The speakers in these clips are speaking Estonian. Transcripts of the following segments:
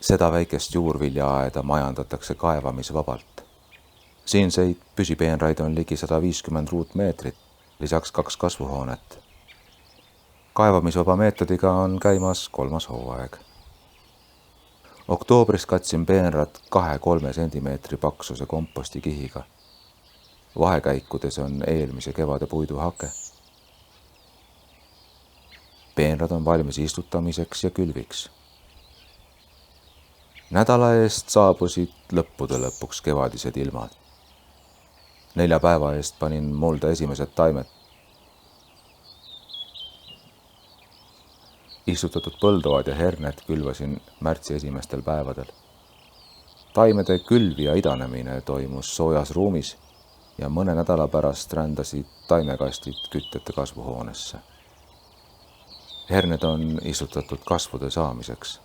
Seda väikest juurviljaaeda majandatakse kaevamisvabalt. Siinseid püsipeenraid on ligi 150 ruutmeetrit, lisaks 2 kasvuhoonet. Kaevamisvaba meetodiga on käimas 3. hooaeg. Oktoobris katsin peenrat 2-3 sentimeetri paksuse kompostikihiga. Vahekäikudes on eelmise kevade puiduhake. Peenrad on valmis istutamiseks ja külviks. Nädala eest saabusid lõppude lõpuks kevadised ilmad. 4 päeva eest panin mulda esimesed taimed. Istutatud põldoad ja herned külvasin märtsi esimestel päevadel. Taimede külv ja idanemine toimus soojas ruumis ja mõne nädala pärast rändasid taimekastid küttete kasvuhoonesse. Herned on istutatud kasvude saamiseks.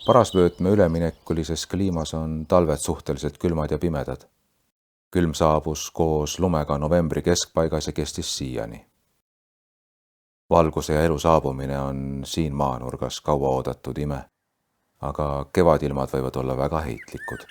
Parasvöötme üleminekulises kliimas on talved suhteliselt külmad ja pimedad. Külm saabus koos lumega novembri keskpaigas ja kestis siiani. Valguse ja elu saabumine on siin maanurgas kaua oodatud ime, aga kevadilmad võivad olla väga heitlikud.